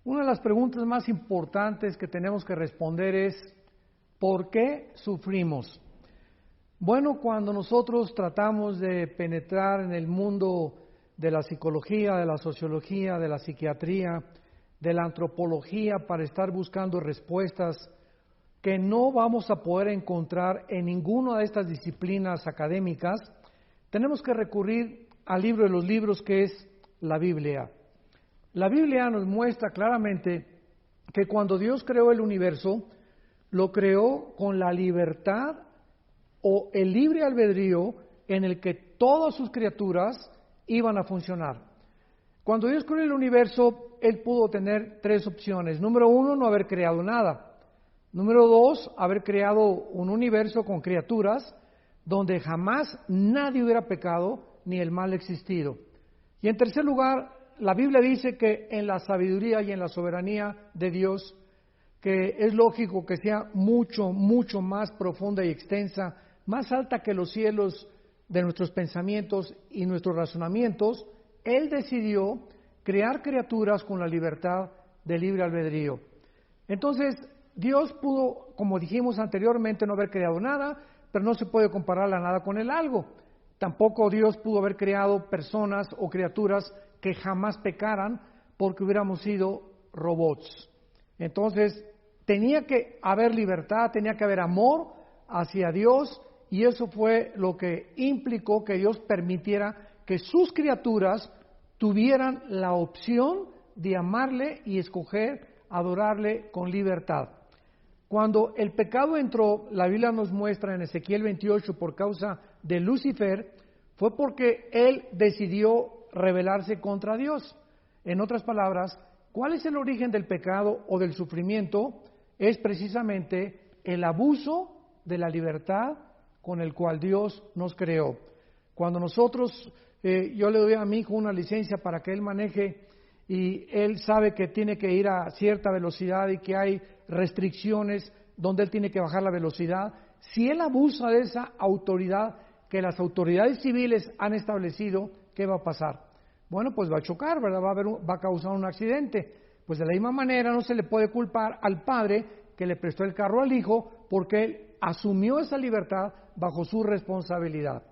Una de las preguntas más importantes que tenemos que responder es, ¿por qué sufrimos? Bueno, cuando nosotros tratamos de penetrar en el mundo de la psicología, de la sociología, de la psiquiatría, de la antropología, para estar buscando respuestas que no vamos a poder encontrar en ninguna de estas disciplinas académicas, tenemos que recurrir al libro de los libros, que es la Biblia. La Biblia nos muestra claramente que cuando Dios creó el universo, lo creó con la libertad o el libre albedrío en el que todas sus criaturas iban a funcionar. Cuando Dios creó el universo, Él pudo tener tres opciones. Número uno, no haber creado nada. Número dos, haber creado un universo con criaturas donde jamás nadie hubiera pecado ni el mal existido. Y en tercer lugar, la Biblia dice que en la sabiduría y en la soberanía de Dios, que es lógico que sea mucho, mucho más profunda y extensa, más alta que los cielos de nuestros pensamientos y nuestros razonamientos, Él decidió crear criaturas con la libertad de libre albedrío. Entonces, Dios pudo, como dijimos anteriormente, no haber creado nada, pero no se puede comparar la nada con el algo. Tampoco Dios pudo haber creado personas o criaturas que jamás pecaran porque hubiéramos sido robots. Entonces, tenía que haber libertad, tenía que haber amor hacia Dios, y eso fue lo que implicó que Dios permitiera que sus criaturas tuvieran la opción de amarle y escoger adorarle con libertad. Cuando el pecado entró, la Biblia nos muestra en Ezequiel 28 por causa de Lucifer, fue porque él decidió rebelarse contra Dios. En otras palabras, ¿cuál es el origen del pecado o del sufrimiento? Es precisamente el abuso de la libertad con el cual Dios nos creó. Cuando nosotros, yo le doy a mi hijo una licencia para que él maneje y él sabe que tiene que ir a cierta velocidad y que hay restricciones donde él tiene que bajar la velocidad, si él abusa de esa autoridad que las autoridades civiles han establecido, ¿qué va a pasar? Bueno, pues va a chocar, ¿verdad? Va a causar un accidente. Pues de la misma manera no se le puede culpar al padre que le prestó el carro al hijo porque él asumió esa libertad bajo su responsabilidad.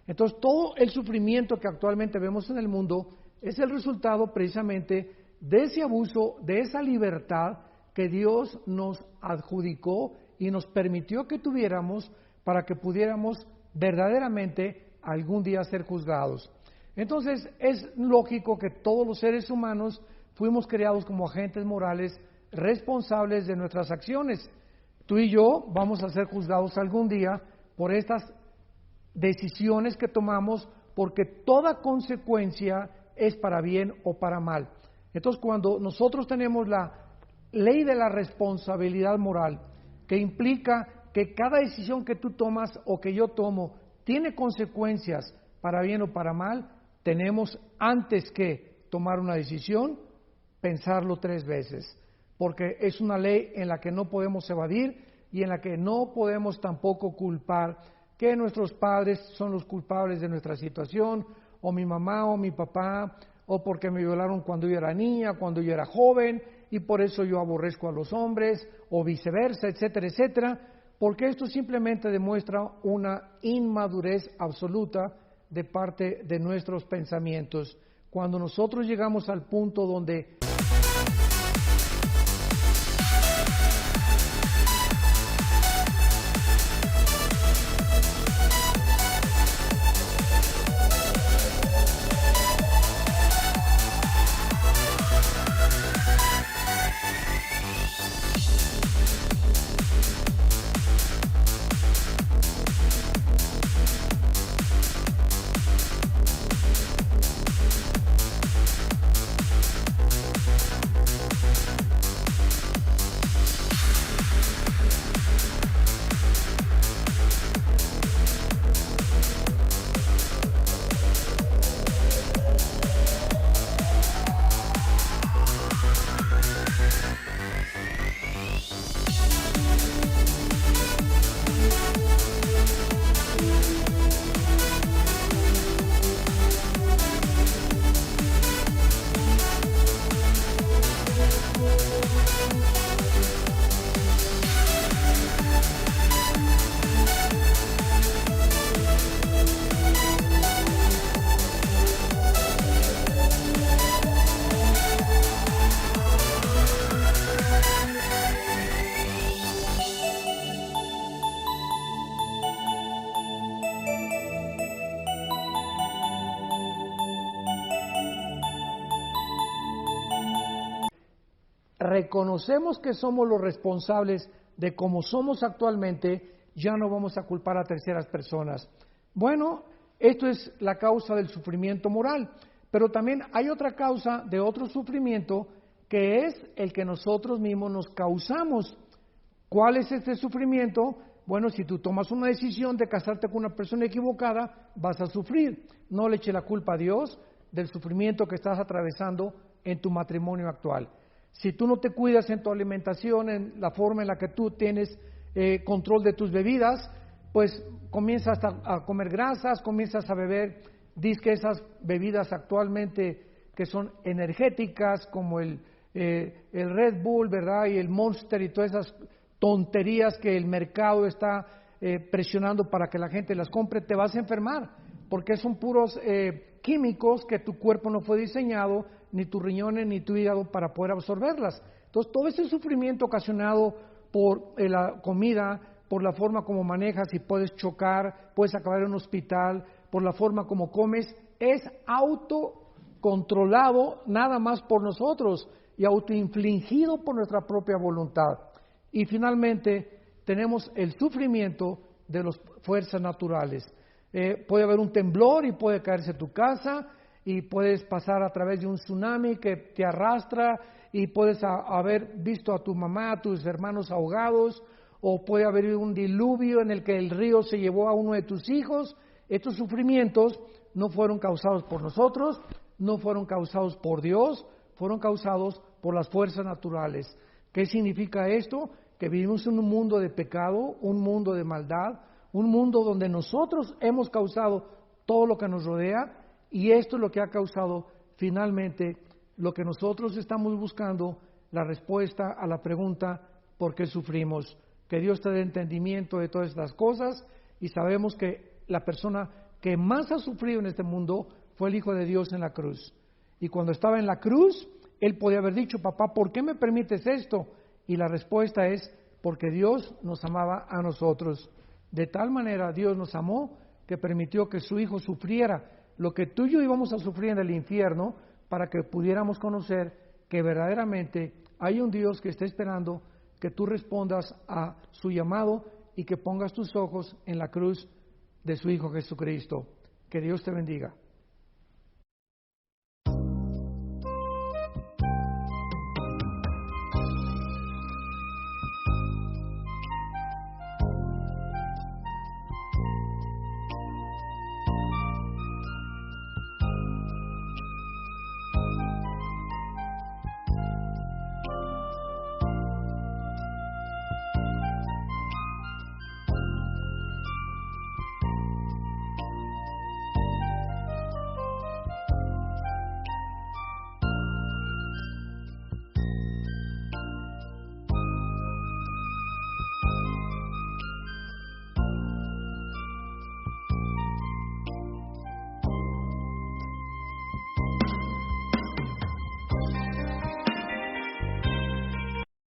Entonces, todo el sufrimiento que actualmente vemos en el mundo es el resultado precisamente de ese abuso, de esa libertad que Dios nos adjudicó y nos permitió que tuviéramos para que pudiéramos verdaderamente algún día ser juzgados. Entonces, es lógico que todos los seres humanos fuimos creados como agentes morales responsables de nuestras acciones. Tú y yo vamos a ser juzgados algún día por estas decisiones que tomamos, porque toda consecuencia es para bien o para mal. Entonces, cuando nosotros tenemos la ley de la responsabilidad moral, que implica que cada decisión que tú tomas o que yo tomo tiene consecuencias para bien o para mal, tenemos antes que tomar una decisión, pensarlo 3 veces, porque es una ley en la que no podemos evadir y en la que no podemos tampoco culpar que nuestros padres son los culpables de nuestra situación, o mi mamá o mi papá, o porque me violaron cuando yo era niña, cuando yo era joven, y por eso yo aborrezco a los hombres, o viceversa, etcétera, etcétera, porque esto simplemente demuestra una inmadurez absoluta de parte de nuestros pensamientos. Cuando nosotros llegamos al punto donde reconocemos que somos los responsables de cómo somos actualmente, ya no vamos a culpar a terceras personas. Bueno, esto es la causa del sufrimiento moral, pero también hay otra causa de otro sufrimiento que es el que nosotros mismos nos causamos. ¿Cuál es este sufrimiento? Bueno, si tú tomas una decisión de casarte con una persona equivocada, vas a sufrir. No le eches la culpa a Dios del sufrimiento que estás atravesando en tu matrimonio actual. Si tú no te cuidas en tu alimentación, en la forma en la que tú tienes control de tus bebidas, pues comienzas a comer grasas, comienzas a beber, que esas bebidas actualmente que son energéticas, como el Red Bull, ¿verdad? Y el Monster y todas esas tonterías que el mercado está presionando para que la gente las compre, te vas a enfermar, porque son puros químicos que tu cuerpo no fue diseñado, ni tus riñones, ni tu hígado para poder absorberlas. Entonces, todo ese sufrimiento ocasionado por la comida, por la forma como manejas y puedes chocar, puedes acabar en un hospital, por la forma como comes, es autocontrolado nada más por nosotros y autoinfligido por nuestra propia voluntad. Y finalmente tenemos el sufrimiento de las fuerzas naturales. Puede haber un temblor y puede caerse tu casa y puedes pasar a través de un tsunami que te arrastra y puedes haber visto a tu mamá, a tus hermanos ahogados, o puede haber un diluvio en el que el río se llevó a uno de tus hijos. Estos sufrimientos no fueron causados por nosotros, no fueron causados por Dios, fueron causados por las fuerzas naturales. ¿Qué significa esto? Que vivimos en un mundo de pecado, un mundo de maldad, un mundo donde nosotros hemos causado todo lo que nos rodea, y esto es lo que ha causado finalmente lo que nosotros estamos buscando, la respuesta a la pregunta ¿por qué sufrimos? Que Dios te dé entendimiento de todas estas cosas, y sabemos que la persona que más ha sufrido en este mundo fue el Hijo de Dios en la cruz. Y cuando estaba en la cruz, Él podía haber dicho: papá, ¿por qué me permites esto? Y la respuesta es: porque Dios nos amaba a nosotros. De tal manera Dios nos amó que permitió que su Hijo sufriera lo que tú y yo íbamos a sufrir en el infierno, para que pudiéramos conocer que verdaderamente hay un Dios que está esperando que tú respondas a su llamado y que pongas tus ojos en la cruz de su Hijo Jesucristo. Que Dios te bendiga.